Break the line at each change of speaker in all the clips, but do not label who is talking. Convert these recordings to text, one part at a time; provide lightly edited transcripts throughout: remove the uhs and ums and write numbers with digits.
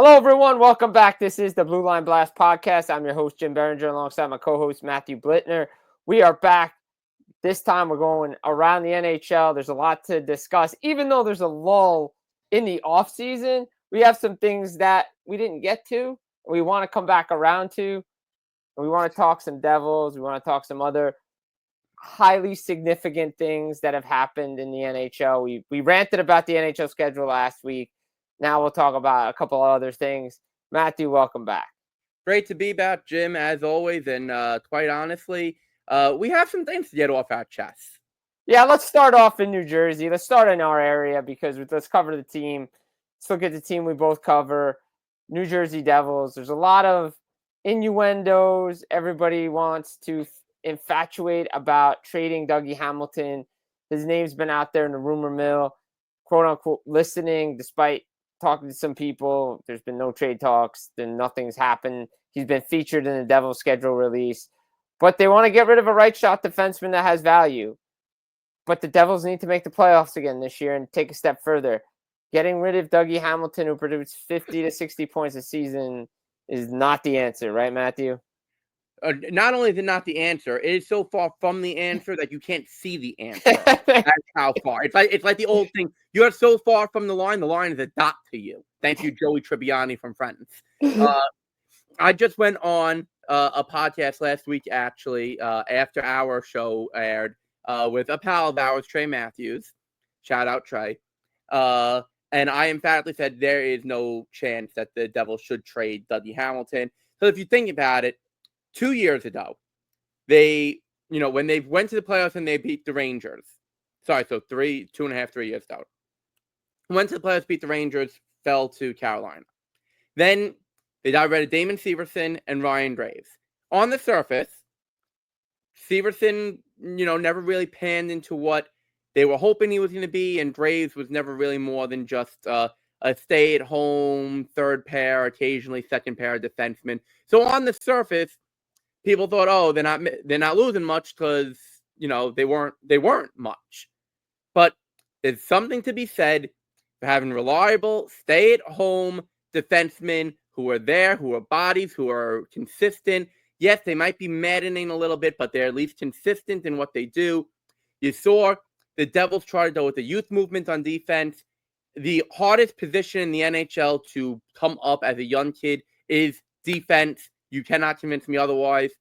Hello, everyone. Welcome back. This is the Blue Line Blast podcast. I'm your host, Jim Biringer, alongside my co-host, Matthew Blittner. We are back. This time we're going around the NHL. There's a lot to discuss. Even though there's a lull in the offseason, we have some things that we didn't get to. We want to come back around to. We want to talk some Devils. We want to talk some other highly significant things that have happened in the NHL. We ranted about the NHL schedule last week. Now we'll talk about a couple of other things. Matthew, welcome back.
Great to be back, Jim, as always. And quite honestly, we have some things to get off our chests.
Yeah, let's start off in New Jersey. Let's start in our area because let's cover the team. Let's look at the team we both cover, New Jersey Devils. There's a lot of innuendos. Everybody wants to infatuate about trading Dougie Hamilton. His name's been out there in the rumor mill, quote unquote, listening, despite talking to some people. There's been no trade talks. Then nothing's happened. He's been featured in the Devils schedule release. But they want to get rid of a right shot defenseman that has value. But the Devils need to make the playoffs again this year and take a step further. Getting rid of Dougie Hamilton, who produced 50 to 60 points a season, is not the answer, right, Matthew?
Not only is it not the answer, it is so far from the answer that you can't see the answer. That's how far. It's like the old thing. You're so far from the line is a dot to you. Thank you, Joey Tribbiani from Friends. I just went on a podcast last week, actually, after our show aired, with a pal of ours, Trey Matthews. Shout out, Trey. And I emphatically said there is no chance that the Devils should trade Dougie Hamilton. So if you think about it, 2 years ago, they, when they went to the playoffs and they beat the Rangers. Sorry, so 2.5, 3 years ago. Went to the playoffs, beat the Rangers, fell to Carolina. Then they got rid of Damon Severson and Ryan Graves. On the surface, Severson, never really panned into what they were hoping he was going to be, and Graves was never really more than just a stay-at-home third pair, occasionally second pair defenseman. So on the surface, people thought, oh, they're not losing much because they weren't much. But there's something to be said for having reliable, stay-at-home defensemen who are there, who are bodies, who are consistent. Yes, they might be maddening a little bit, but they're at least consistent in what they do. You saw the Devils try to go with the youth movement on defense. The hardest position in the NHL to come up as a young kid is defense. You cannot convince me otherwise.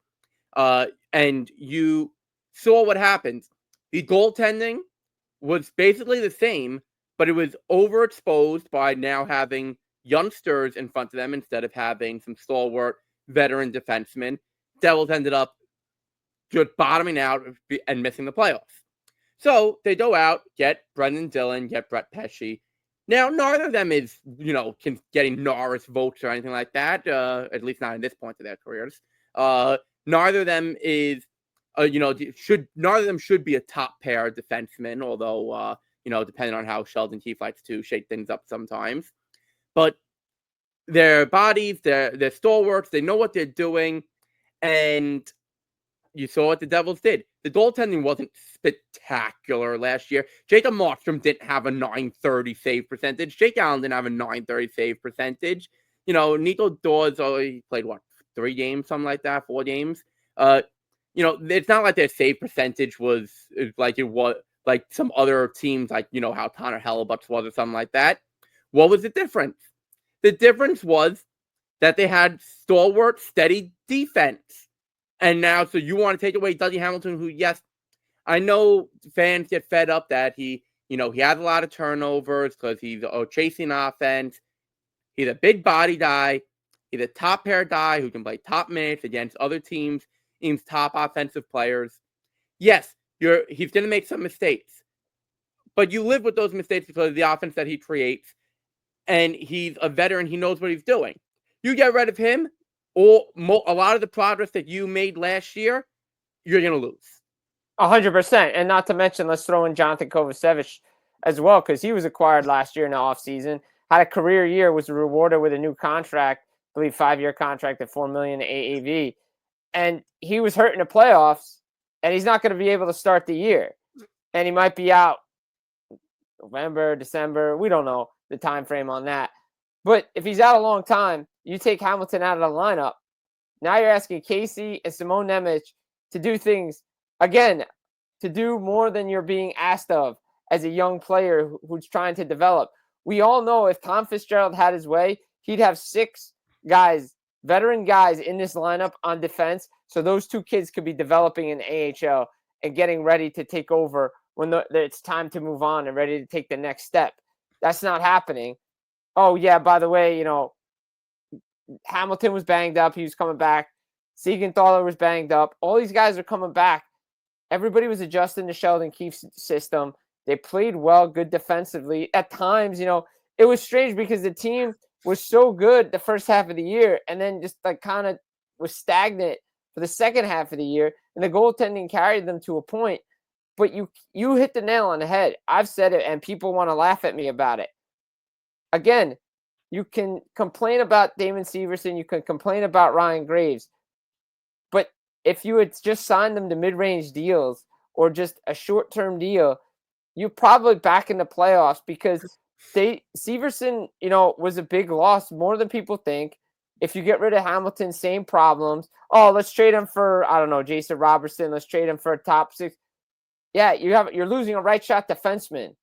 And you saw what happened. The goaltending was basically the same, but it was overexposed by now having youngsters in front of them instead of having some stalwart veteran defensemen. Devils ended up just bottoming out and missing the playoffs. So they go out, get Brendan Dillon, get Brett Pesce. Now, neither of them is, getting Norris votes or anything like that, at least not at this point of their careers. Neither of them is, neither of them should be a top pair defenseman, although, depending on how Sheldon Keefe likes to shake things up sometimes. But their bodies, their stalwarts, they know what they're doing, and you saw what the Devils did. The goaltending wasn't spectacular last year. Jacob Markstrom didn't have a .930 save percentage. Jake Allen didn't have a .930 save percentage. Nico Dawes only played, 3 games, something like that, 4 games. It's not like their save percentage was like it was like some other teams, like, how Connor Hellebuck's was or something like that. What was the difference? The difference was that they had stalwart, steady defense. And now, so you want to take away Dougie Hamilton, who, yes, I know fans get fed up that he has a lot of turnovers because he's chasing offense. He's a big body guy. He's a top pair guy who can play top minutes against other teams' top offensive players. Yes, he's going to make some mistakes. But you live with those mistakes because of the offense that he creates. And he's a veteran. He knows what he's doing. You get rid of him, or a lot of the progress that you made last year, you're going to lose.
100%. And not to mention, let's throw in Jonathan Kovacevic as well, because he was acquired last year in the offseason, had a career year, was rewarded with a new contract, I believe 5-year contract at $4 million AAV. And he was hurt in the playoffs, and he's not going to be able to start the year. And he might be out November, December. We don't know the time frame on that. But if he's out a long time, you take Hamilton out of the lineup. Now you're asking Casey and Simone Nemec to do things, again, to do more than you're being asked of as a young player who's trying to develop. We all know if Tom Fitzgerald had his way, he'd have 6 guys, veteran guys in this lineup on defense. So those 2 kids could be developing in the AHL and getting ready to take over when it's time to move on and ready to take the next step. That's not happening. Oh, yeah, by the way, Hamilton was banged up. He was coming back. Siegenthaler was banged up. All these guys are coming back. Everybody was adjusting to Sheldon Keefe's system. They played well, good defensively. At times, it was strange because the team was so good the first half of the year and then just like kind of was stagnant for the second half of the year. And the goaltending carried them to a point. But you hit the nail on the head. I've said it, and people want to laugh at me about it. Again, you can complain about Damon Severson. You can complain about Ryan Graves. But if you had just signed them to mid-range deals or just a short-term deal, you're probably back in the playoffs because Severson, was a big loss, more than people think. If you get rid of Hamilton, same problems. Oh, let's trade him for, I don't know, Jason Robertson. Let's trade him for a top 6. Yeah, you're losing a right shot defenseman.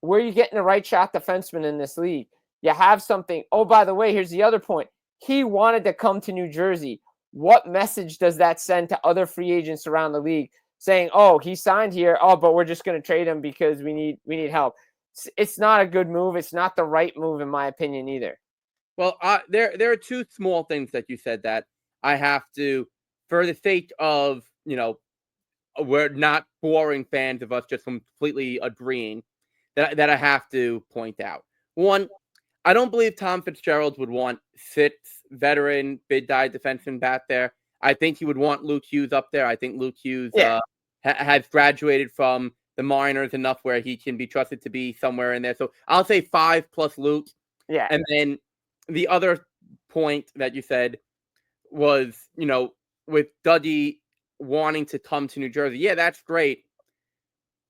Where are you getting a right shot defenseman in this league? You have something. Oh, by the way, here's the other point. He wanted to come to New Jersey. What message does that send to other free agents around the league saying, oh, he signed here. Oh, but we're just going to trade him because we need help. It's not a good move. It's not the right move, in my opinion, either.
Well, there are 2 small things that you said that I have to, for the sake of, we're not boring fans of us just completely agreeing, that I have to point out. One, I don't believe Tom Fitzgerald would want 6 veteran bid-die defensemen back there. I think he would want Luke Hughes up there. I think Luke Hughes has graduated from the minors enough where he can be trusted to be somewhere in there. So I'll say 5 plus Luke.
Yeah.
And then the other point that you said was, with Dougie wanting to come to New Jersey. Yeah, that's great.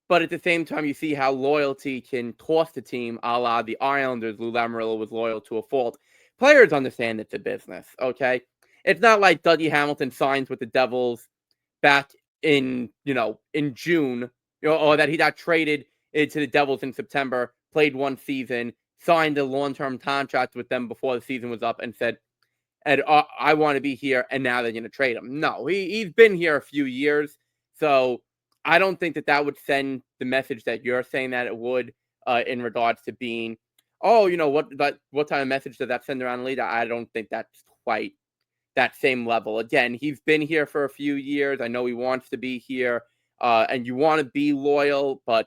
But at the same time, you see how loyalty can cost a team, a la the Islanders. Lou Lamoriello was loyal to a fault. Players understand it's a business, okay? It's not like Dougie Hamilton signs with the Devils back in June, or that he got traded to the Devils in September, played 1 season, signed a long-term contract with them before the season was up, and said, I want to be here, and now they're going to trade him. No, he's been here a few years, so I don't think that would send the message that you're saying that it would in regards to being, what type of message does that send around the league? I don't think that's quite that same level. Again, he's been here for a few years. I know he wants to be here, and you want to be loyal, but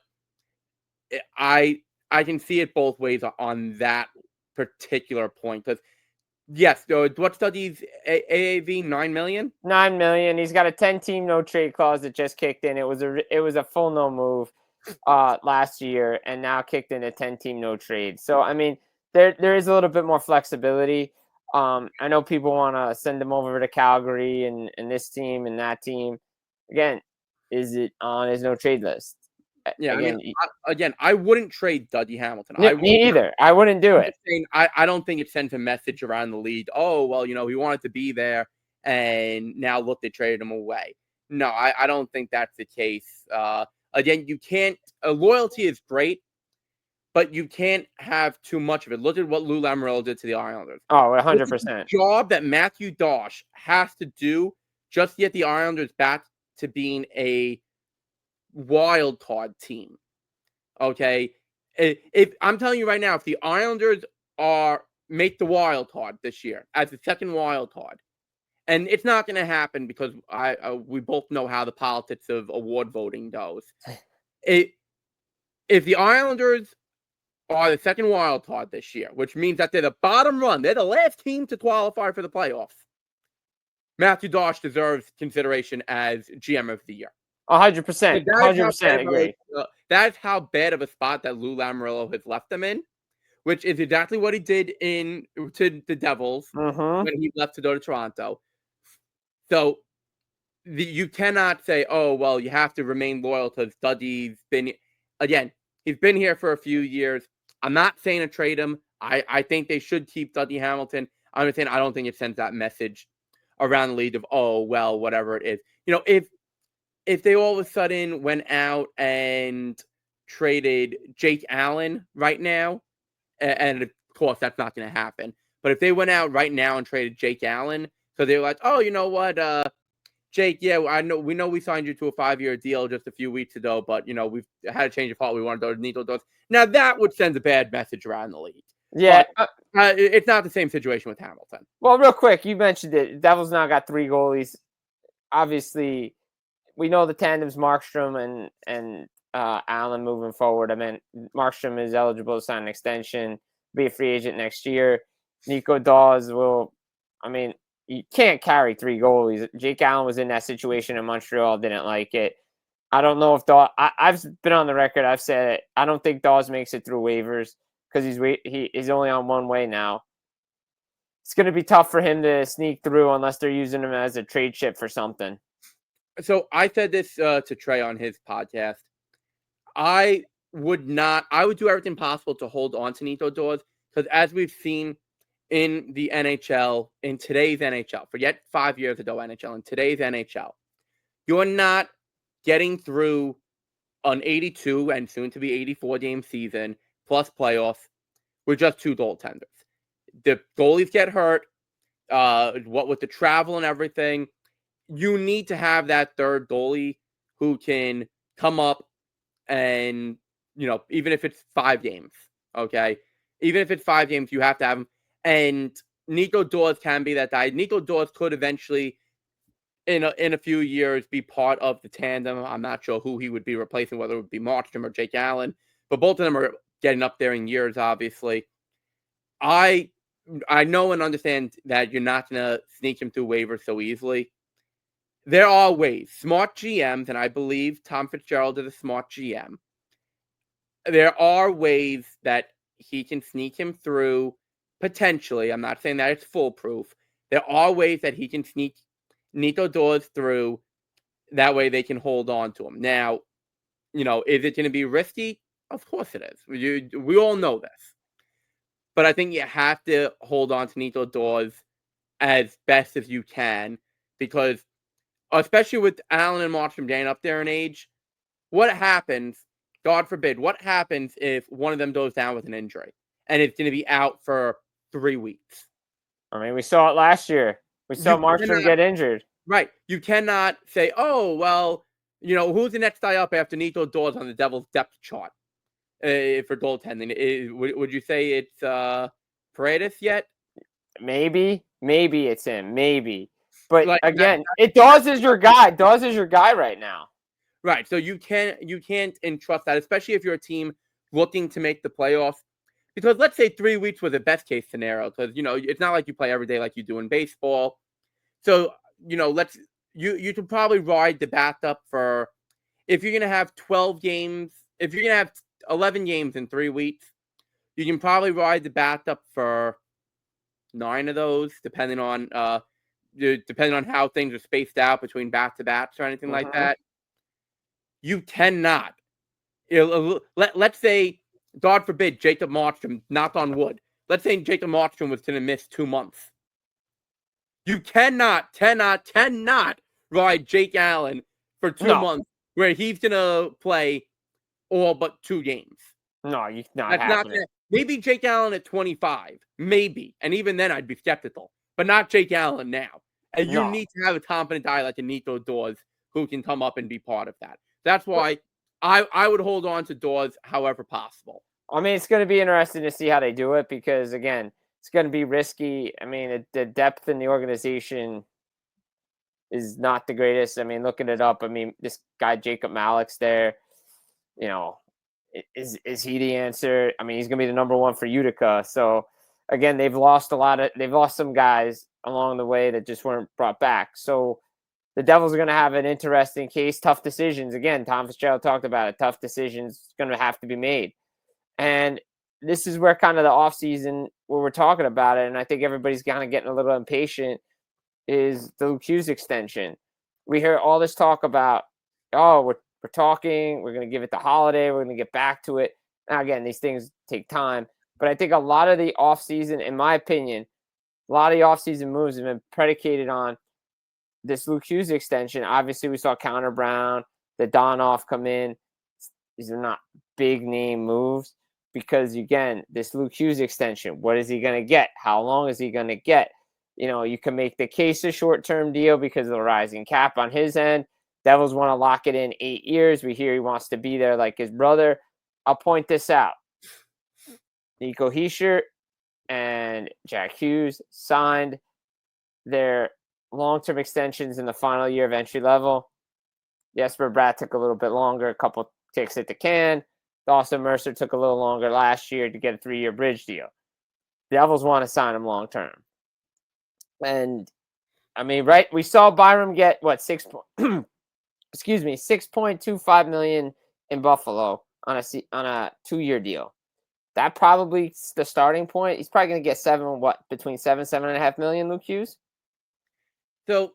I can see it both ways on that particular point. Because yes, what's Dougie's AAV? $9 million.
$9 million. He's got a 10-team no trade clause that just kicked in. It was a full no move last year, and now kicked in a 10-team no trade. So I mean, there is a little bit more flexibility. I know people want to send him over to Calgary and this team and that team. Again, is it on his no trade list?
Yeah, I wouldn't trade Dougie Hamilton.
Me either. I wouldn't do it.
I don't think it sends a message around the league. Oh, well, he wanted to be there, and now look, they traded him away. No, I don't think that's the case. Again, you can't. Loyalty is great, but you can't have too much of it. Look at what Lou Lamoriello did to the Islanders.
Oh, 100%.
Job that Matthew Dosh has to do just to get the Islanders back to being a wild card team. Okay, if I'm telling you right now, if the Islanders make the wild card this year as the second wild card, and it's not going to happen because we both know how the politics of award voting goes. If the Islanders are the second wild card this year, which means that they're the bottom run, they're the last team to qualify for the playoffs, Matthew Dosh deserves consideration as GM of the year.
100%. 100% agree.
That's how bad of a spot that Lou Lamoriello has left them in, which is exactly what he did to the Devils when he left to go to Toronto. So you cannot say, oh, well, you have to remain loyal because Dougie's been, again, he's been here for a few years. I'm not saying to trade him. I think they should keep Dougie Hamilton. I'm just saying I don't think it sends that message around the league of, oh, well, whatever it is. If they all of a sudden went out and traded Jake Allen right now, and of course that's not going to happen, but if they went out right now and traded Jake Allen, so they were like, oh, you know what, Jake, yeah, we know we signed you to a 5-year deal just a few weeks ago, but we've had a change of heart. We want to need those. Now that would send a bad message around the league.
Yeah,
but it's not the same situation with Hamilton.
Well, real quick, you mentioned it. Devils now got 3 goalies. Obviously, we know the tandem's Markstrom and Allen moving forward. I mean, Markstrom is eligible to sign an extension, be a free agent next year. Nico Dawes will. I mean, you can't carry 3 goalies. Jake Allen was in that situation in Montreal, didn't like it. I don't know if Dawes. I've been on the record. I've said it. I don't think Dawes makes it through waivers because he's only on one way now. It's going to be tough for him to sneak through unless they're using him as a trade chip for something.
So I said this to Trey on his podcast. I would do everything possible to hold on to Nico Dawes because as we've seen in the NHL, in today's NHL, forget 5 years ago NHL, in today's NHL, you're not getting through an 82 and soon to be 84 game season plus playoffs with just 2 goaltenders. The goalies get hurt, what with the travel and everything. You need to have that third goalie who can come up and, even if it's 5 games, okay? Even if it's 5 games, you have to have him. And Nico Dawes can be that guy. Nico Dawes could eventually, in a few years, be part of the tandem. I'm not sure who he would be replacing, whether it would be Markstrom or Jake Allen. But both of them are getting up there in years, obviously. I know and understand that you're not going to sneak him through waivers so easily. There are ways. Smart GMs, and I believe Tom Fitzgerald is a smart GM. There are ways that he can sneak him through, potentially. I'm not saying that it's foolproof. There are ways that he can sneak Nico Dawes through. That way they can hold on to him. Now, is it going to be risky? Of course it is. We all know this. But I think you have to hold on to Nico Dawes as best as you can because especially with Allen and Markstrom getting up there in age, what happens, God forbid, what happens if one of them goes down with an injury and it's going to be out for 3 weeks?
I mean, we saw it last year. We saw Markstrom get injured.
Right. You cannot say, oh, well, who's the next guy up after Nico Dawes on the Devils depth chart for goaltending? Would you say it's Paredes yet?
Maybe it's him. Maybe. But again, Dawes is your guy. Dawes is your guy right now.
Right. So you can't entrust that, especially if you're a team looking to make the playoffs. Because let's say 3 weeks was a best case scenario. Because it's not like you play every day like you do in baseball. So you can probably ride the backup for if you're gonna have 12 games. If you're gonna have 11 games in 3 weeks, you can probably ride the backup for 9 of those, depending on how things are spaced out between back-to-backs or anything like that. You cannot. Let's say, God forbid, Jacob Markstrom, knock on wood. Let's say Jacob Markstrom was going to miss 2 months. You cannot ride Jake Allen for 2 months where he's going to play all but 2 games.
No, you're not happening.
Maybe Jake Allen at 25. Maybe. And even then, I'd be skeptical. But not Jake Allen now. And you need to have a competent guy like a Nico Dawes who can come up and be part of that. That's why I would hold on to Dawes however possible.
I mean, it's going to be interesting to see how they do it because, again, it's going to be risky. I mean, the depth in the organization is not the greatest. I mean, looking it up, I mean, this guy Jacob Malik's there. Is he the answer? I mean, he's going to be the number 1 for Utica. So, again, they've lost some guys along the way that just weren't brought back. So the Devils are going to have an interesting case. Tough decisions. Again, Tom Fitzgerald talked about it. Tough decisions going to have to be made. And this is where kind of the offseason, where we're talking about it, and I think everybody's kind of getting a little impatient, is the Hughes extension. We hear all this talk about, we're talking, we're going to give it the holiday, we're going to get back to it. Now, again, these things take time. But I think a lot of the offseason, in my opinion, a lot of the offseason moves have been predicated on this Luke Hughes extension. Obviously, we saw Connor Brown, the Donoff come in. These are not big name moves because, again, this Luke Hughes extension, what is he going to get? How long is he going to get? You can make the case a short-term deal because of the rising cap on his end. Devils want to lock it in 8 years. We hear he wants to be there like his brother. I'll point this out. Nico Hischier and Jack Hughes signed their long-term extensions in the final year of entry level. Jesper Bratt took a little bit longer, a couple kicks at the can. Dawson Mercer took a little longer last year to get a 3-year bridge deal. The Devils want to sign him long-term. And, I mean, right, we saw Byram get, $6.25 million in Buffalo on a 2-year deal. That probably the starting point. He's probably going to get between $7.5 million, Luke Hughes?
So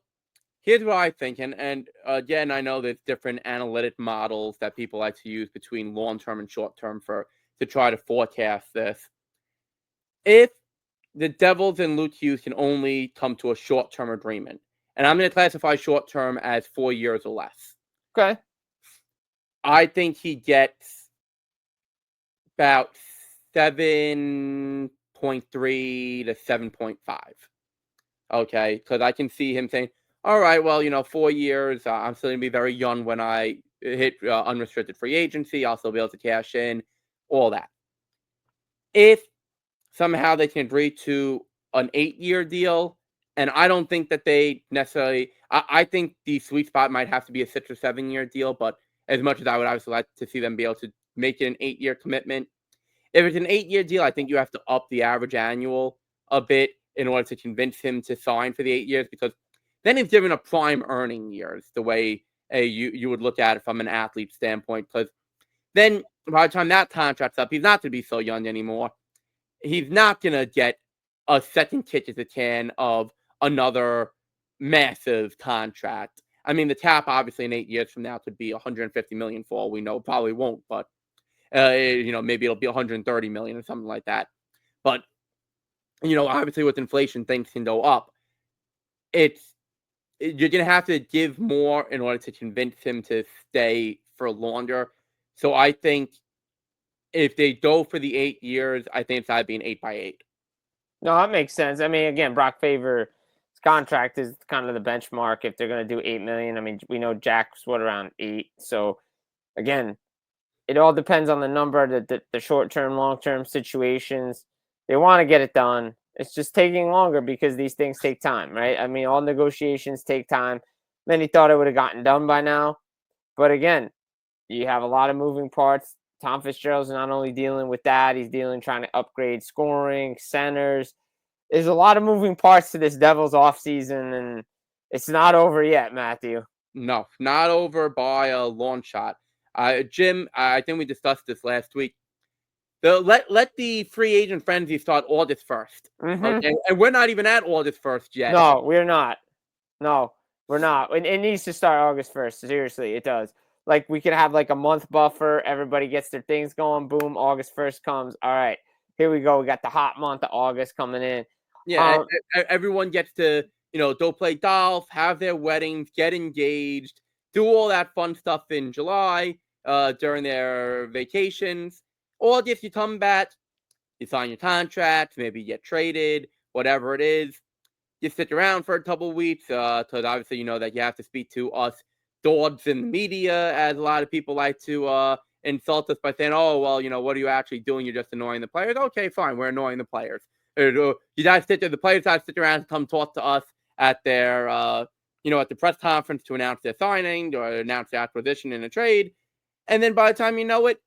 here's what I think, and again, I know there's different analytic models that people like to use between long-term and short-term to try to forecast this. If the Devils and Luke Hughes can only come to a short-term agreement, and I'm going to classify short-term as 4 years or less.
Okay.
I think he gets about 7.3 to 7.5. Okay, because I can see him saying, all right, well, 4 years, I'm still going to be very young when I hit unrestricted free agency. I'll still be able to cash in, all that. If somehow they can agree to an 8-year deal, and I don't think that they necessarily, I think the sweet spot might have to be a 6 or 7-year deal, but as much as I would obviously like to see them be able to make it an 8-year commitment, if it's an 8-year deal, I think you have to up the average annual a bit in order to convince him to sign for the 8 years, because then he's given a prime earning years, the way you would look at it from an athlete standpoint. Because then by the time that contract's up, he's not going to be so young anymore. He's not going to get a second kick at the can of another massive contract. I mean, the cap obviously in 8 years from now could be $150 million for all we know. Probably won't, but maybe it'll be $130 million or something like that. But obviously with inflation, things can go up. You're going to have to give more in order to convince him to stay for longer. So I think if they go for the 8 years, I think it's got to be an 8x8.
No, that makes sense. I mean, again, Brock Favor's contract is kind of the benchmark if they're going to do $8 million. I mean, we know Jack's around 8. So again, it all depends on the number, the short-term, long-term situations. They want to get it done. It's just taking longer because these things take time, right? I mean, all negotiations take time. Many thought it would have gotten done by now. But again, you have a lot of moving parts. Tom Fitzgerald's not only dealing with that, he's trying to upgrade scoring, centers. There's a lot of moving parts to this Devils offseason, and it's not over yet, Matthew.
No, not over by a long shot. Jim, I think we discussed this last week. Let the free agent frenzy start August 1st.
Mm-hmm.
Okay? And we're not even at August 1st yet.
No, we're not. No, we're not. It needs to start August 1st. Seriously, it does. Like, we could have like a month buffer. Everybody gets their things going. Boom, August 1st comes. All right, here we go. We got the hot month of August coming in.
Yeah, everyone gets to, go play golf, have their weddings, get engaged, do all that fun stuff in July during their vacations. August, you come back, you sign your contract, maybe you get traded, whatever it is. You stick around for a couple of weeks because obviously you know that you have to speak to us dogs in the media, as a lot of people like to insult us by saying, oh, well, what are you actually doing? You're just annoying the players. Okay, fine, we're annoying the players. You guys the players guys sit around and come talk to us at their, at the press conference to announce their signing or announce the acquisition in a trade. And then by the time you know it,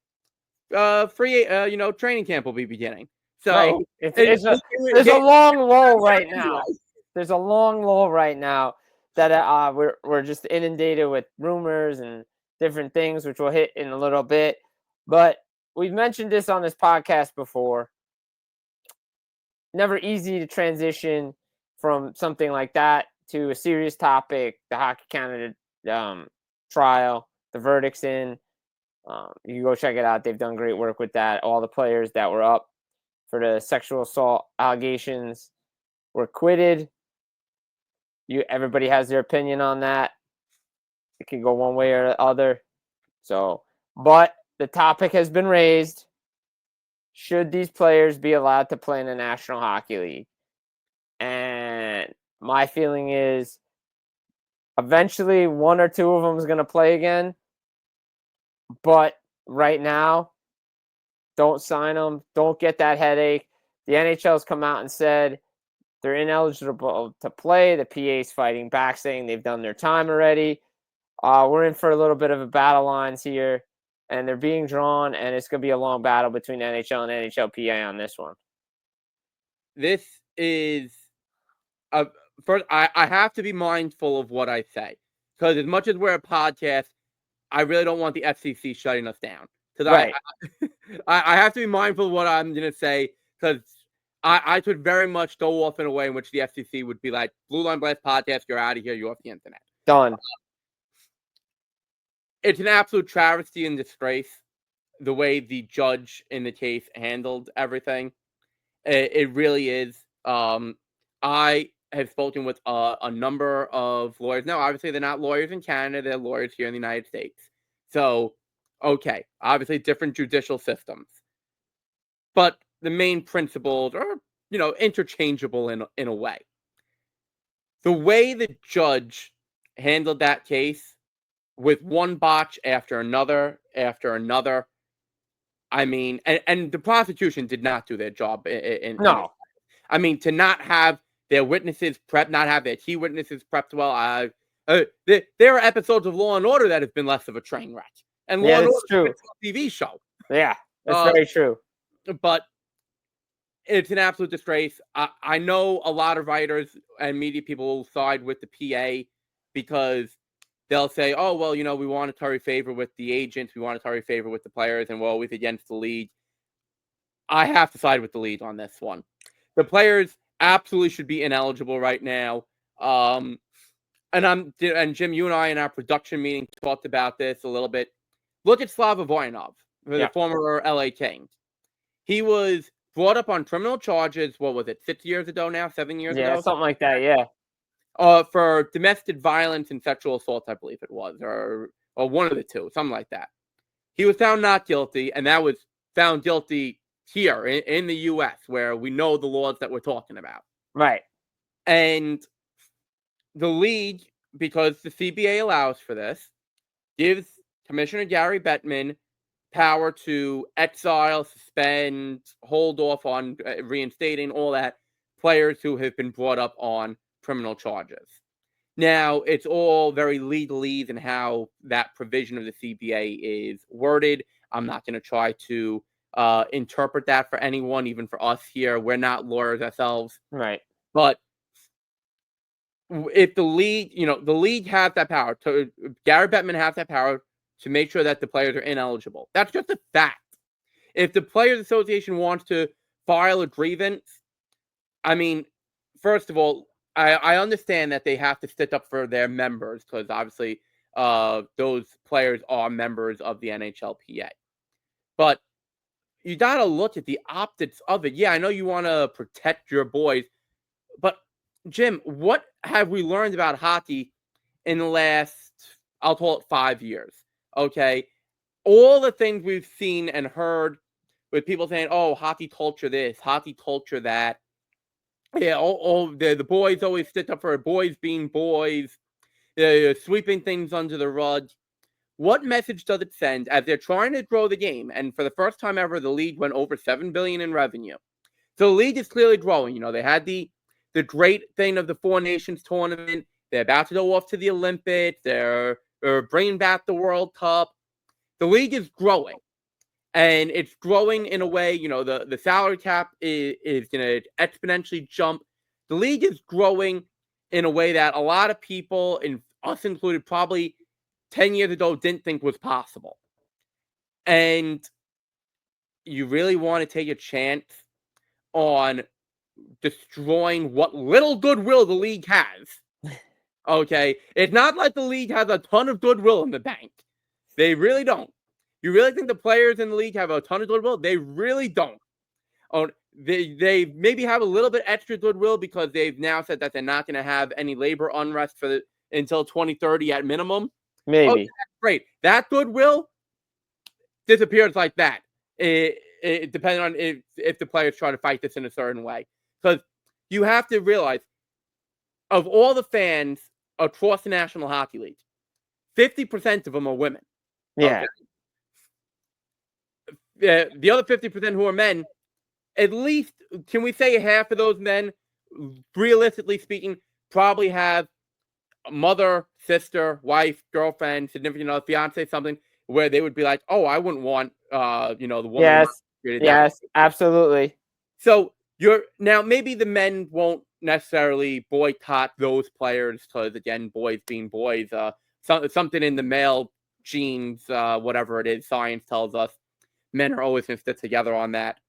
training camp will be beginning. So
right. There's a long lull right now. There's a long lull right now that we're just inundated with rumors and different things, which we'll hit in a little bit. But we've mentioned this on this podcast before. Never easy to transition from something like that to a serious topic, the Hockey Canada trial, the verdict's in. You can go check it out. They've done great work with that. All the players that were up for the sexual assault allegations were acquitted. Everybody has their opinion on that. It can go one way or the other. So, but the topic has been raised. Should these players be allowed to play in the National Hockey League? And my feeling is eventually one or two of them is going to play again. But right now, don't sign them. Don't get that headache. The NHL's come out and said they're ineligible to play. The PA's fighting back, saying they've done their time already. We're in for a little bit of a battle lines here, and they're being drawn, and it's going to be a long battle between NHL and NHLPA on this one.
This is first. I have to be mindful of what I say, because as much as we're a podcast, I really don't want the FCC shutting us down. Because
Right.
I have to be mindful of what I'm going to say, because I could very much go off in a way in which the FCC would be like, Blue Line Blast podcast, you're out of here, you're off the internet.
Done. It's
an absolute travesty and disgrace the way the judge in the case handled everything. It really is. I have spoken with a number of lawyers. Now, obviously, they're not lawyers in Canada. They're lawyers here in the United States. So, okay, obviously different judicial systems. But the main principles are, interchangeable in a way. The way the judge handled that case with one botch after another, I mean, and the prosecution did not do their job.
No.
I mean, to not have their witnesses prepped, not have their key witnesses prepped well. There are episodes of Law and Order that have been less of a train wreck. And Law and Order is a TV show.
Yeah, that's very true.
But it's an absolute disgrace. I know a lot of writers and media people will side with the PA because they'll say, oh, well, we want to curry favor with the agents. We want to curry favor with the players, and we're always against the league. I have to side with the league on this one. The players absolutely should be ineligible right now. And Jim, you and I in our production meeting talked about this a little bit. Look at Slava Voinov, the former LA Kings. He was brought up on criminal charges. What was it? 6 years ago now? 7 years ago?
Yeah, something like that. Yeah.
For domestic violence and sexual assault, I believe it was, or one of the two, something like that. He was found not guilty, and that was found guilty here in the U.S., where we know the laws that we're talking about.
Right.
And the league, because the CBA allows for this, gives Commissioner Gary Bettman power to exile, suspend, hold off on reinstating, all that, players who have been brought up on criminal charges. Now, it's all very legalese in how that provision of the CBA is worded. I'm not going to try to interpret that for anyone, even for us here. We're not lawyers ourselves.
Right.
But if the league, the league has that power, Gary Bettman has that power to make sure that the players are ineligible. That's just a fact. If the Players Association wants to file a grievance, I mean, first of all, I understand that they have to stick up for their members because obviously those players are members of the NHLPA. But you got to look at the optics of it. Yeah, I know you want to protect your boys, but Jim, what have we learned about hockey in the last, I'll call it 5 years? Okay. All the things we've seen and heard with people saying, oh, hockey culture this, hockey culture that. Yeah, the boys always stick up for boys being boys, sweeping things under the rug. What message does it send as they're trying to grow the game? And for the first time ever, the league went over $7 billion in revenue. So the league is clearly growing. They had the great thing of the Four Nations tournament. They're about to go off to the Olympics. They're bringing back the World Cup. The league is growing. And it's growing in a way, the salary cap is going to exponentially jump. The league is growing in a way that a lot of people, and us included, probably 10 years ago didn't think was possible. And you really want to take a chance on destroying what little goodwill the league has. Okay? It's not like the league has a ton of goodwill in the bank. They really don't. You really think the players in the league have a ton of goodwill? They really don't. Oh, they maybe have a little bit extra goodwill because they've now said that they're not going to have any labor unrest until 2030 at minimum.
Maybe.
Okay, that's great. That goodwill disappears like that. It depending on if the players try to fight this in a certain way. Because you have to realize, of all the fans across the National Hockey League, 50% of them are women.
Yeah.
Okay? The other 50% who are men, at least, can we say half of those men, realistically speaking, probably have a mother, sister, wife, girlfriend, significant other, fiance, something, where they would be like, oh, I wouldn't want, the woman.
Yes, absolutely.
So now maybe the men won't necessarily boycott those players because, again, boys being boys, something in the male genes, whatever it is, science tells us men are always going to stick together on that.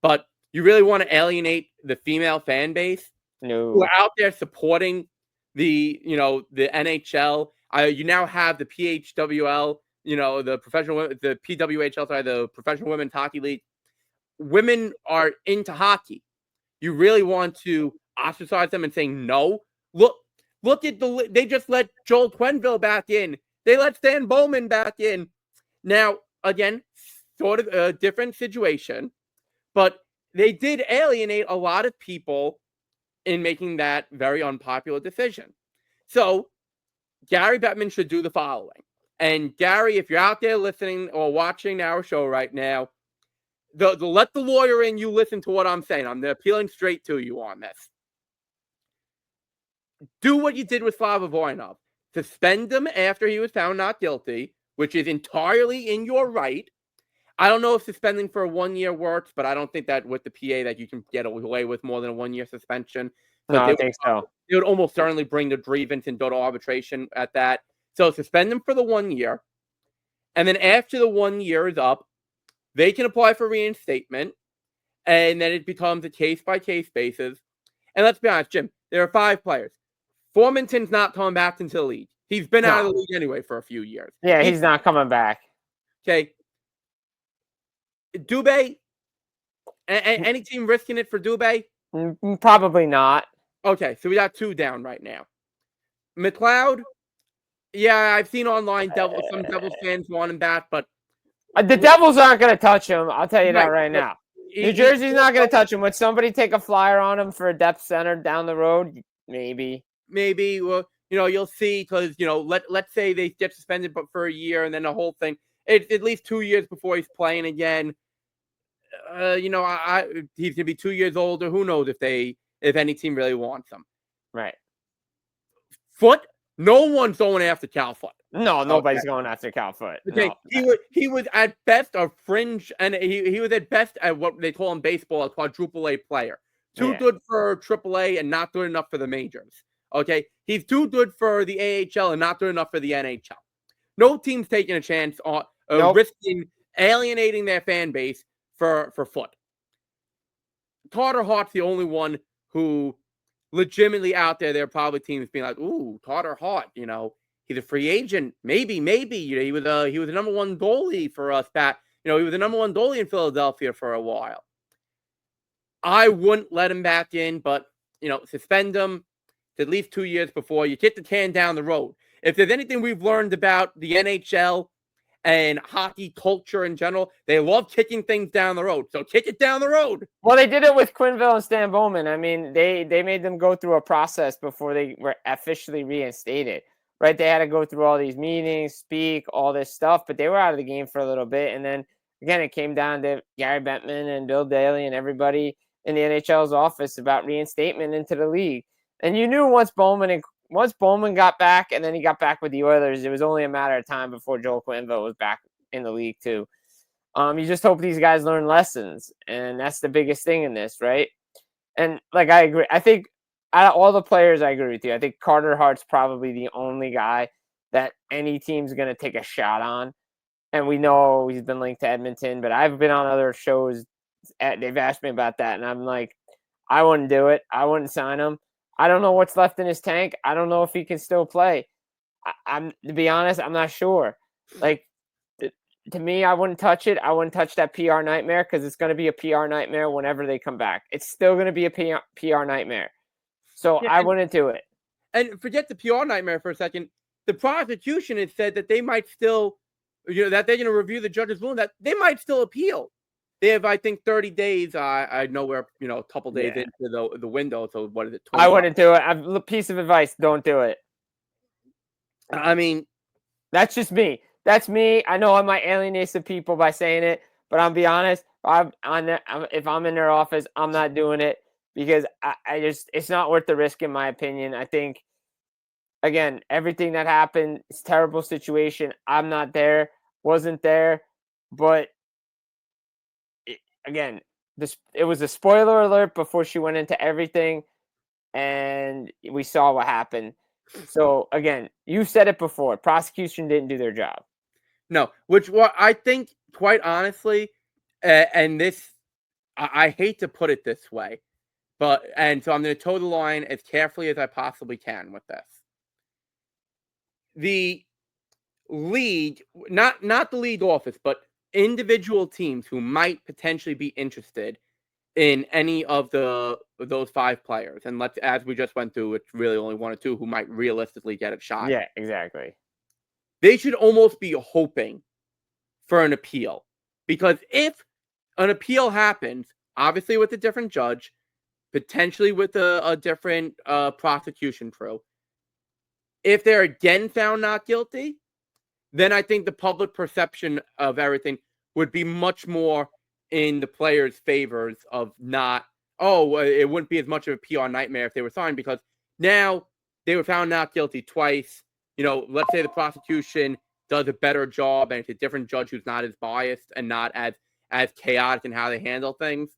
But you really want to alienate the female fan base who are out there supporting the NHL. You now have the PHWL, the PWHL, the Professional Women's Hockey League. Women are into hockey. You really want to ostracize them and saying no. Look at they just let Joel Quenneville back in. They let Stan Bowman back in. Now, again, sort of a different situation, but they did alienate a lot of people in making that very unpopular decision. So Gary Bettman should do the following. And Gary, if you're out there listening or watching our show right now, let the lawyer in, you listen to what I'm saying. I'm appealing straight to you on this. Do what you did with Slava Voinov. Suspend him after he was found not guilty, which is entirely in your right. I don't know if suspending for a 1 year works, but I don't think that with the PA that you can get away with more than a 1 year suspension.
No, I think so.
It would almost certainly bring the grievance and go to arbitration at that. So suspend them for the 1 year. And then after the 1 year is up, they can apply for reinstatement. And then it becomes a case-by-case basis. And let's be honest, Jim, there are 5 players. Formanton's not coming back into the league. He's been out of the league anyway for a few years.
Yeah, he's not coming back.
Okay. Dubé, any team risking it for Dubé?
Probably not.
Okay, so we got 2 down right now. McLeod, yeah, I've seen online some Devils fans want him back, but
the Devils aren't going to touch him. I'll tell you that right now. New Jersey's not going to touch him. Would somebody take a flyer on him for a depth center down the road? Maybe.
Well, you'll see because, let's say they get suspended but for a year and then the whole thing. It's at least 2 years before he's playing again. He's going to be 2 years older. Who knows if any team really wants him.
Right.
Foot, no one's going after Cal Foot.
No, nobody's going after Cal Foot.
Okay. No. He was at best a fringe, and he was at best at what they call in baseball a quadruple A player. Too good for AAA and not good enough for the majors. Okay, he's too good for the AHL and not good enough for the NHL. No team's taking a chance on risking alienating their fan base for Foot. Carter Hart's the only one who legitimately out there. There are probably teams being like, "Ooh, Carter Hart, he's a free agent. Maybe. He was a number 1 goalie for us back. He was the number 1 goalie in Philadelphia for a while. I wouldn't let him back in, but suspend him at least 2 years before you kick the can down the road. If there's anything we've learned about the NHL and hockey culture in general, they love kicking things down the road. So kick it down the road.
Well, they did it with Quenneville and Stan Bowman. I mean, they made them go through a process before they were officially reinstated. Right? They had to go through all these meetings, speak, all this stuff, but they were out of the game for a little bit. And then again, it came down to Gary Bettman and Bill Daly and everybody in the NHL's office about reinstatement into the league. And you knew once Bowman got back and then he got back with the Oilers, it was only a matter of time before Joel Quenneville was back in the league too. You just hope these guys learn lessons, and that's the biggest thing in this, right? And I agree. I think out of all the players, I agree with you. I think Carter Hart's probably the only guy that any team's going to take a shot on. And we know he's been linked to Edmonton, but I've been on other shows. They've asked me about that, and I'm like, I wouldn't do it. I wouldn't sign him. I don't know what's left in his tank. I don't know if he can still play. I'm to be honest, I'm not sure. to me, I wouldn't touch it. I wouldn't touch that PR nightmare because it's going to be a PR nightmare whenever they come back. It's still going to be a PR nightmare. So
Yeah,
I wouldn't do it.
And forget the PR nightmare for a second. The prosecution has said that they might still, that they're going to review the judge's ruling, that they might still appeal. They have, I think, 30 days. I know we're, a couple days into the window. So what is it?
I wouldn't do it. A piece of advice: don't do it.
I mean,
that's just me. That's me. I know I might alienate some people by saying it, but I'll be honest. If I'm in their office, I'm not doing it because I just it's not worth the risk in my opinion. I think again, everything that happened is a terrible situation. I'm not there, wasn't there, but again, it was a spoiler alert before she went into everything, and we saw what happened. So again, you said it before. Prosecution didn't do their job.
No, which what I think, quite honestly, and this, I hate to put it this way, so I'm going to toe the line as carefully as I possibly can with this. The league, not the league office, but individual teams who might potentially be interested in any of those 5 players, and as we just went through, it's really only 1 or 2 who might realistically get a shot.
Yeah, exactly.
They should almost be hoping for an appeal, because if an appeal happens, obviously with a different judge, potentially with a different prosecution crew, if they're again found not guilty, then I think the public perception of everything would be much more in the players' favors of not, it wouldn't be as much of a PR nightmare if they were signed, because now they were found not guilty twice. Let's say the prosecution does a better job and it's a different judge who's not as biased and not as chaotic in how they handle things.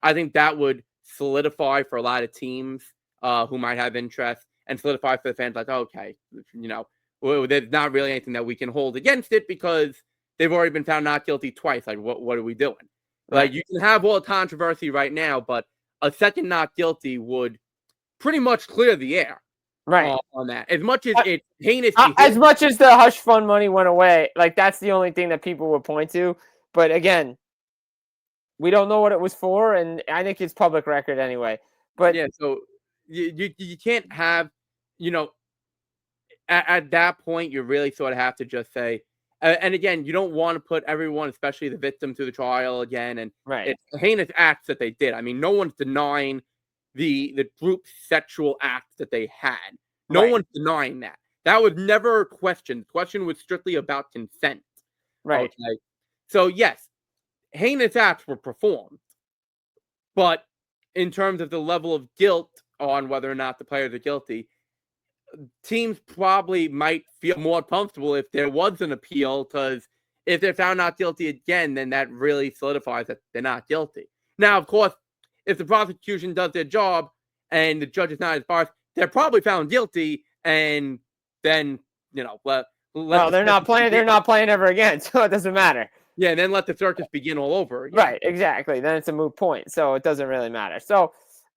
I think that would solidify for a lot of teams who might have interest, and solidify for the fans like, okay, there's not really anything that we can hold against it because they've already been found not guilty twice. Like, what are we doing? Right. Like, you can have all the controversy right now, but a second not guilty would pretty much clear the air.
Right.
On that. As much as it's heinous.
As much as the hush fund money went away, like, that's the only thing that people would point to. But again, we don't know what it was for, and I think it's public record anyway. But
yeah, so you can't have, at that point, you really sort of have to just say, and again, you don't want to put everyone, especially the victim, through the trial again. And
right.
It's heinous acts that they did. I mean, no one's denying the group sexual acts that they had. No one's denying that. That was never a question. The question was strictly about consent.
Right.
Okay? So, yes, heinous acts were performed. But in terms of the level of guilt on whether or not the players are guilty, teams probably might feel more comfortable if there was an appeal, because if they're found not guilty again, then that really solidifies that they're not guilty. Now, of course, if the prosecution does their job and the judge is not as biased, they're probably found guilty, and then
they're not playing. They're not playing ever again, so it doesn't matter.
Yeah, and then let the circus begin all over again.
Right, exactly. Then it's a moot point, so it doesn't really matter. So,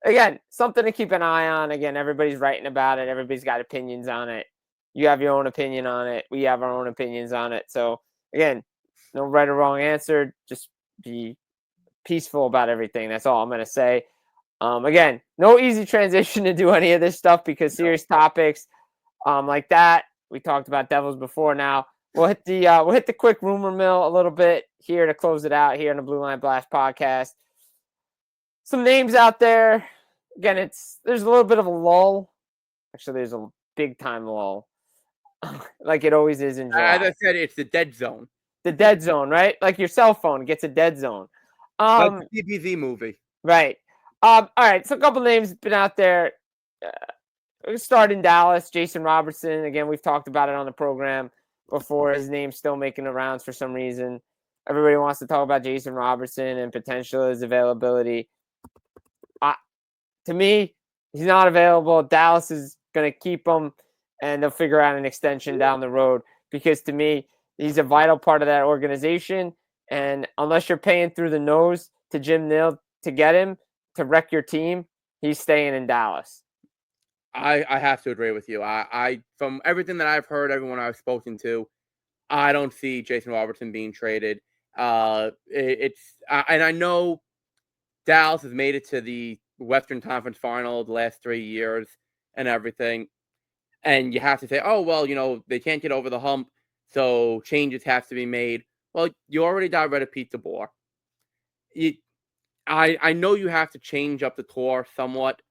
again, something to keep an eye on. Again, everybody's writing about it. Everybody's got opinions on it. You have your own opinion on it. We have our own opinions on it. So, again, no right or wrong answer. Just be peaceful about everything. That's all I'm going to say. Again, no easy transition to do any of this stuff because serious topics like that. We talked about Devils before. Now we'll hit the quick rumor mill a little bit here to close it out here on the Blue Line Blast podcast. Some names out there. Again, there's a little bit of a lull. Actually, there's a big time lull, like it always is in July.
As I said, it's the dead zone.
The dead zone, right? Like your cell phone gets a dead zone.
Like the DBZ movie.
Right. All right. So a couple names been out there. Start in Dallas. Jason Robertson. Again, we've talked about it on the program before. His name's still making the rounds for some reason. Everybody wants to talk about Jason Robertson and potential his availability. To me, he's not available. Dallas is going to keep him, and they'll figure out an extension down the road because to me, he's a vital part of that organization. And unless you're paying through the nose to Jim Nill to get him to wreck your team, he's staying in Dallas.
I have to agree with you. I from everything that I've heard, everyone I've spoken to, I don't see Jason Robertson being traded. And I know Dallas has made it to the Western Conference Final the last 3 years and everything. And you have to say, oh, well, they can't get over the hump, so changes have to be made. Well, you already got rid of Pete DeBoer. I know you have to change up the core somewhat.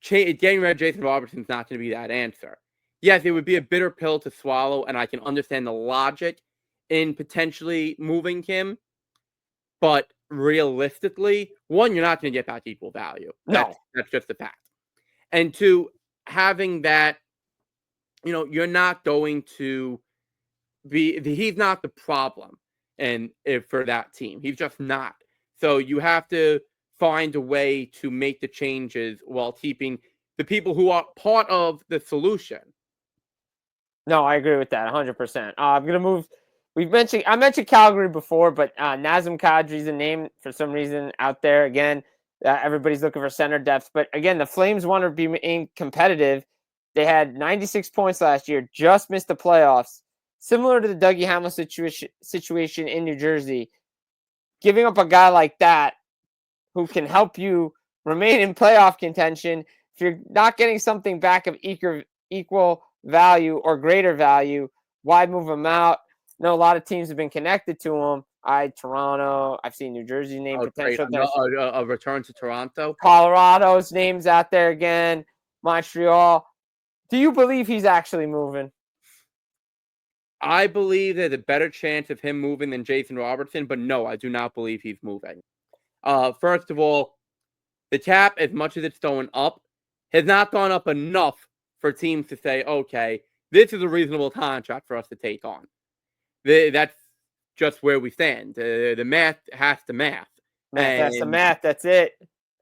Getting rid of Jason Robertson is not going to be that answer. Yes, it would be a bitter pill to swallow, and I can understand the logic in potentially moving him. But realistically, one, you're not going to get back equal value.
No.
That's just a fact. And two, having that, you're not going to he's not the problem for that team. He's just not. So you have to find a way to make the changes while keeping the people who are part of the solution.
No, I agree with that 100%. I'm going to move. I mentioned Calgary before, but Nazem Kadri is a name for some reason out there. Again, everybody's looking for center depth. But again, the Flames want to be competitive. They had 96 points last year, just missed the playoffs. Similar to the Dougie Hamilton situation in New Jersey. Giving up a guy like that who can help you remain in playoff contention, if you're not getting something back of equal value or greater value, why move him out? I know a lot of teams have been connected to him. Toronto. I've seen New Jersey name potential.
A return to Toronto.
Colorado's names out there again. Montreal. Do you believe he's actually moving?
I believe there's a better chance of him moving than Jason Robertson, but no, I do not believe he's moving. First of all, the cap, as much as it's going up, has not gone up enough for teams to say, okay, this is a reasonable contract for us to take on. That's just where we stand. The math has to math.
That's the math. That's it.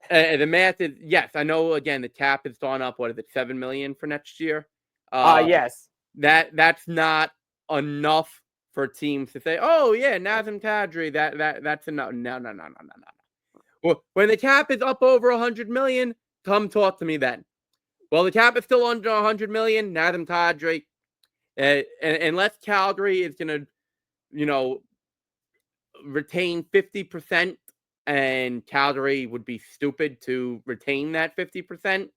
The math is, yes, I know, again, the cap has gone up, what is it, $7 million for next year?
Yes.
That's not enough for teams to say, oh, yeah, Nazem Kadri, that's enough. No. Well, when the cap is up over $100 million, come talk to me then. Well, the cap is still under $100 million, Nazem Kadri. Unless Calgary is going to, retain 50%, and Calgary would be stupid to retain that 50%,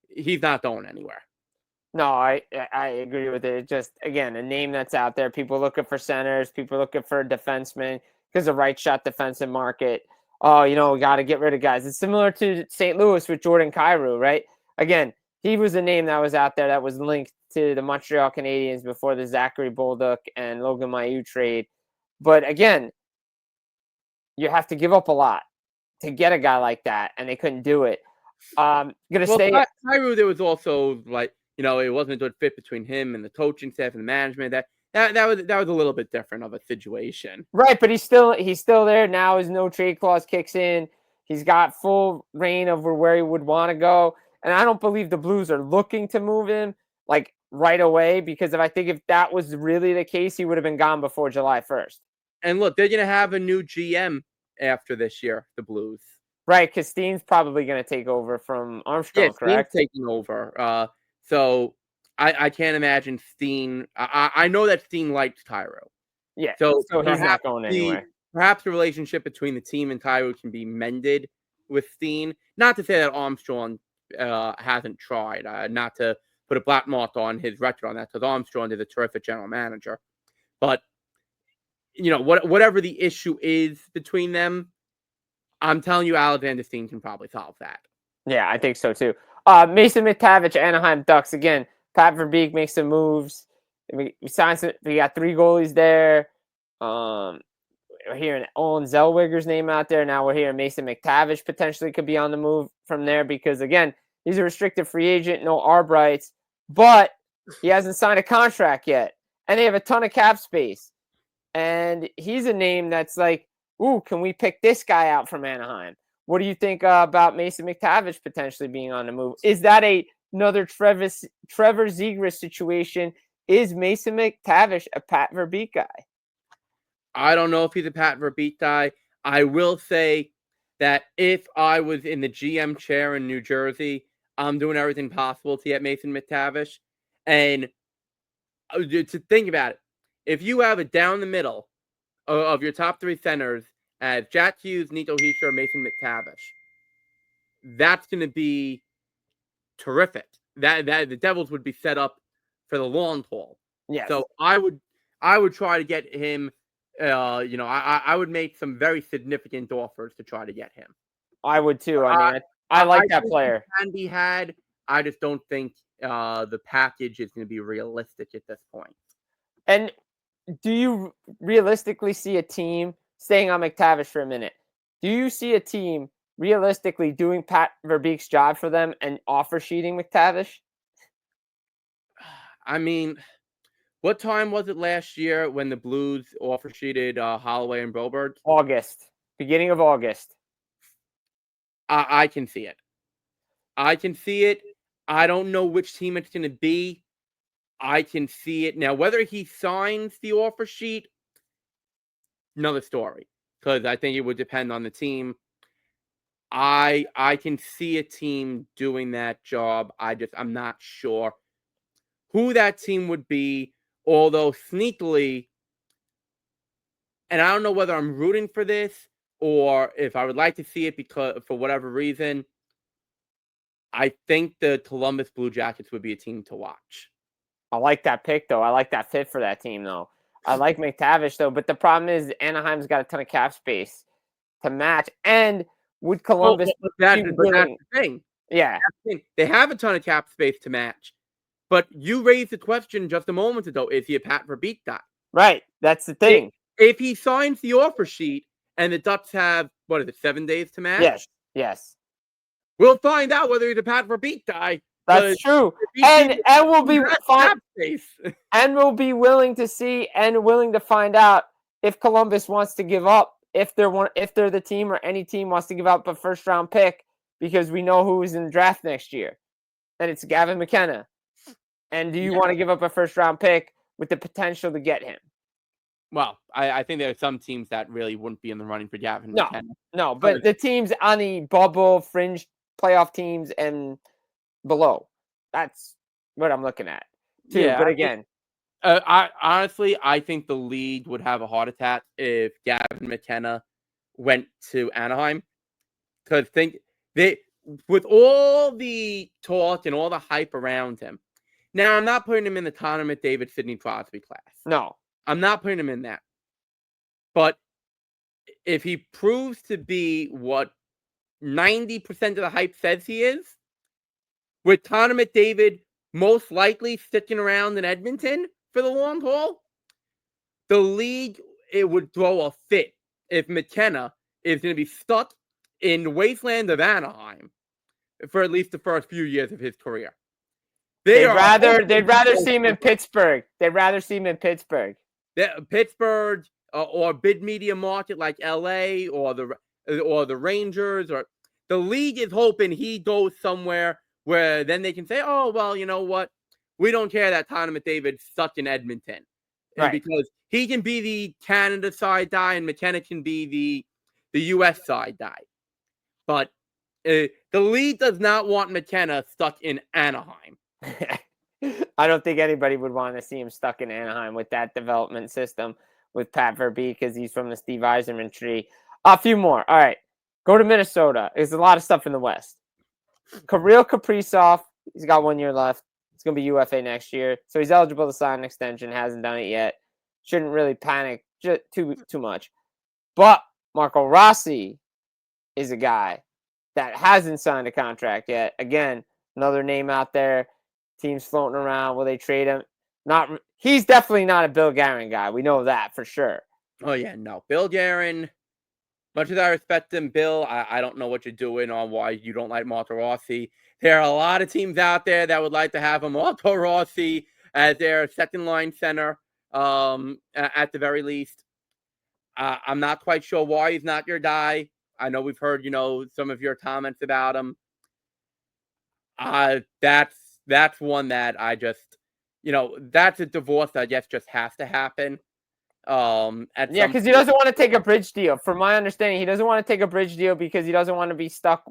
he's not going anywhere.
No, I agree with it. It's just, again, a name that's out there. People looking for centers. People looking for defensemen because the right shot defensive market. Oh, we got to get rid of guys. It's similar to St. Louis with Jordan Kyrou, right? Again, he was a name that was out there that was linked to the Montreal Canadiens before the Zachary Bolduc and Logan Mailloux trade. But again, you have to give up a lot to get a guy like that, and they couldn't do it.
Kyrou, there was also it wasn't a good fit between him and the coaching staff and the management. That was a little bit different of a situation.
Right, but he's still there now. His no trade clause kicks in. He's got full reign over where he would want to go. And I don't believe the Blues are looking to move him right away, because if that was really the case, he would have been gone before July 1st.
And look, they're going to have a new GM after this year, the Blues.
Right, because Steen's probably going to take over from Armstrong, correct?
Steen's taking over. So I can't imagine Steen. I know that Steen likes Kyrou.
Yeah, so he's not going anywhere.
Perhaps the relationship between the team and Kyrou can be mended with Steen. Not to say that Armstrong hasn't tried. Not to put a black mark on his record on that, because Armstrong is a terrific general manager. But whatever the issue is between them, I'm telling you, Alexander Steen can probably solve that.
Yeah, I think so too. Mason McTavish, Anaheim Ducks. Again, Pat Verbeek makes some moves. We got 3 goalies there. We're hearing Olin Zellweger's name out there. Now we're hearing Mason McTavish potentially could be on the move from there, because, again, he's a restricted free agent, no arb rights, but he hasn't signed a contract yet. And they have a ton of cap space. And he's a name that's ooh, can we pick this guy out from Anaheim? What do you think about Mason McTavish potentially being on the move? Is that another Trevor Zegras situation? Is Mason McTavish a Pat Verbeek guy?
I don't know if he's a Pat Verbeek guy. I will say that if I was in the GM chair in New Jersey, I'm doing everything possible to get Mason McTavish. And To think about it, if you have it down the middle of your top three centers as Jack Hughes, Nico Hischier, Mason McTavish, that's going to be terrific. That the Devils would be set up for the long haul.
Yes.
So I would try to get him. I would make some very significant offers to try to get him.
I would too. I mean, I like that
think
player.
he can be had. I just don't think the package is going to be realistic at this point.
And do you realistically see a team, staying on McTavish for a minute, do you see a team realistically doing Pat Verbeek's job for them and offer sheeting McTavish?
I mean, what time was it last year when the Blues offer sheeted Holloway and Broberg?
Beginning of August.
I can see it. I don't know which team it's going to be. I can see it. Now, whether he signs the offer sheet, another story, because I think it would depend on the team. I can see a team doing that job. I'm not sure who that team would be, although sneakily, and I don't know whether I'm rooting for this or if I would like to see it because for whatever reason, I think the Columbus Blue Jackets would be a team to watch.
I like that pick, though. I like that fit for that team, though. I like McTavish, though. But the problem is Anaheim's got a ton of cap space to match. And would Columbus...
That's the thing.
Yeah.
They have a ton of cap space to match. But you raised the question just a moment ago. Is he a Pat Verbeek guy?
Right. That's the thing.
If he signs the offer sheet and the Ducks have, 7 days to match?
Yes.
We'll find out whether he's a Pat Verbeek guy.
That's true. And we'll be fine. And we'll be willing to see and willing to find out if Columbus wants to give up, if they're the team or any team wants to give up a first round pick, because we know who is in the draft next year. And it's Gavin McKenna. And do you want to give up a first round pick with the potential to get him?
Well, I think there are some teams that really wouldn't be in the running for Gavin McKenna.
No, but the teams on the bubble, fringe playoff teams and below. That's what I'm looking at, too. Yeah, but again,
I think the league would have a heart attack if Gavin McKenna went to Anaheim, because with all the talk and all the hype around him. Now, I'm not putting him in the Connor McDavid, Sidney Crosby class.
No,
I'm not putting him in that. But if he proves to be what 90% of the hype says he is, with Connor McDavid most likely sticking around in Edmonton for the long haul, the league, it would throw a fit if McKenna is going to be stuck in the wasteland of Anaheim for at least the first few years of his career. They'd
rather see him in Pittsburgh. They'd rather see him in Pittsburgh.
Pittsburgh or big media market like LA or the Rangers, or the league is hoping he goes somewhere where then they can say, oh, well, you know what? We don't care that Connor McDavid's stuck in Edmonton. Right. Because he can be the Canada side guy and McKenna can be the U.S. side guy. But the league does not want McKenna stuck in Anaheim.
I don't think anybody would want to see him stuck in Anaheim with that development system with Pat Verbeek, because he's from the Steve Yzerman tree. A few more. All right. Go to Minnesota. There's a lot of stuff in the West. Kirill Kaprizov, he's got 1 year left. It's going to be UFA next year. So he's eligible to sign an extension. Hasn't done it yet. Shouldn't really panic too much. But Marco Rossi is a guy that hasn't signed a contract yet. Again, another name out there. Teams floating around. Will they trade him? He's definitely not a Bill Guerin guy. We know that for sure.
Oh, yeah, no. Bill Guerin, much as I respect him, Bill, I don't know what you're doing on why you don't like Marco Rossi. There are a lot of teams out there that would like to have a Marco Rossi as their second-line center, at the very least. I'm not quite sure why he's not your guy. I know we've heard, some of your comments about him. That's one that I just, that's a divorce that I guess just has to happen.
Because he doesn't want to take a bridge deal. From my understanding, he doesn't want to take a bridge deal because he doesn't want to be stuck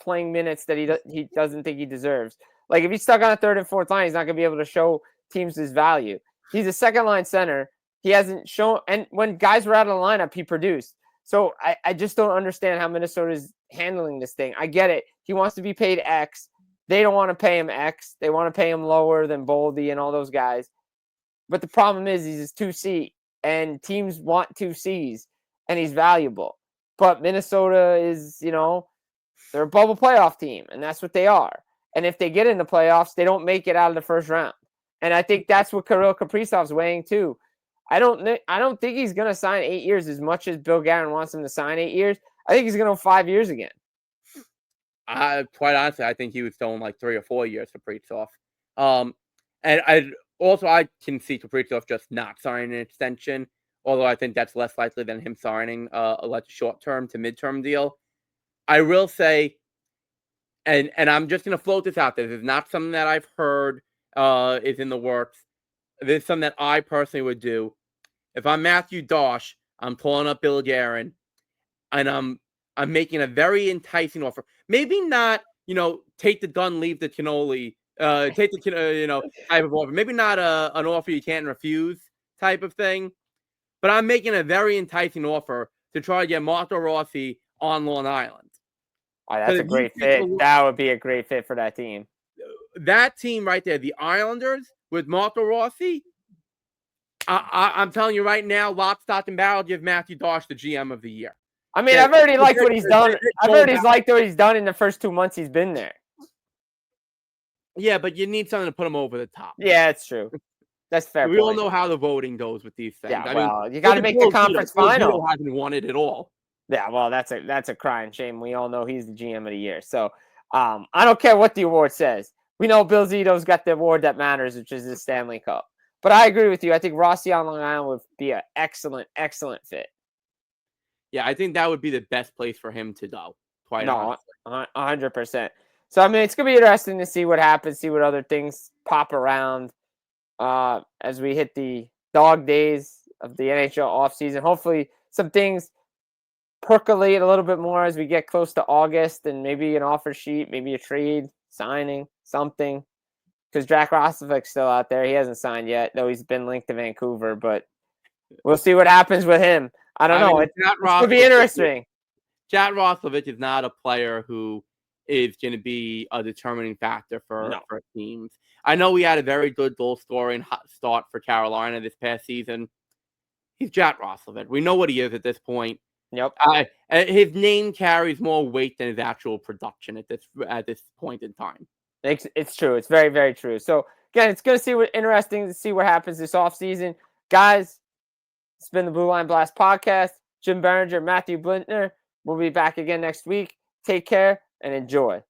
playing minutes that he doesn't think he deserves. Like if he's stuck on a third and fourth line, he's not going to be able to show teams his value. He's a second-line center. He hasn't shown – and when guys were out of the lineup, he produced. So I just don't understand how Minnesota's handling this thing. I get it. He wants to be paid X. They don't want to pay him X. They want to pay him lower than Boldy and all those guys. But the problem is he's 2C, and teams want 2Cs, and he's valuable. But Minnesota is, they're a bubble playoff team, and that's what they are. And if they get in the playoffs, they don't make it out of the first round. And I think that's what Kirill Kaprizov's weighing too. I don't think he's going to sign 8 years as much as Bill Guerin wants him to sign 8 years. I think he's going to go 5 years again.
Quite honestly, I think he was throwing like 3 or 4 years for Kaprizov. And I can see Kaprizov just not signing an extension, although I think that's less likely than him signing a short-term to mid-term deal. I will say, and I'm just going to float this out there. This is not something that I've heard is in the works. This is something that I personally would do. If I'm Matthew Dosh, I'm pulling up Bill Guerin, and I'm making a very enticing offer. Maybe not, take the gun, leave the cannoli, take the type of offer. Maybe not an offer you can't refuse type of thing. But I'm making a very enticing offer to try to get Marco Rossi on Long Island.
Oh, that's a great fit. That would be a great fit for that team.
That team right there, the Islanders with Marco Rossi. I'm telling you right now, lock, stock, and barrel, give Matthew Dosh the GM of the year.
I mean, I've already liked what he's done. I've already liked what he's done in the first 2 months he's been there.
Yeah, but you need something to put him over the top.
Yeah, it's true. That's fair.
We all know how the voting goes with these things.
Yeah, you got to make the conference final.
Hasn't won it at all.
Yeah, well, that's a crying shame. We all know he's the GM of the year. So I don't care what the award says. We know Bill Zito's got the award that matters, which is the Stanley Cup. But I agree with you. I think Rossi on Long Island would be an excellent, excellent fit.
Yeah, I think that would be the best place for him to go. Quite honestly.
100%. So, I mean, it's going to be interesting to see what happens, see what other things pop around as we hit the dog days of the NHL offseason. Hopefully, some things percolate a little bit more as we get close to August, and maybe an offer sheet, maybe a trade, signing, something. Because Jack Roslovic's still out there. He hasn't signed yet, though he's been linked to Vancouver. But we'll see what happens with him. I don't know. It's going to be interesting.
Jack Roslovic is not a player who is going to be a determining factor for teams. I know he had a very good goal-scoring start for Carolina this past season. He's Jack Roslovic. We know what he is at this point.
Yep.
His name carries more weight than his actual production at this point in time.
It's true. It's very, very true. So, again, it's going to be interesting to see what happens this offseason. Guys, it's been the Blue Line Blast podcast. Jim Biringer, Matthew Blittner. We'll be back again next week. Take care and enjoy.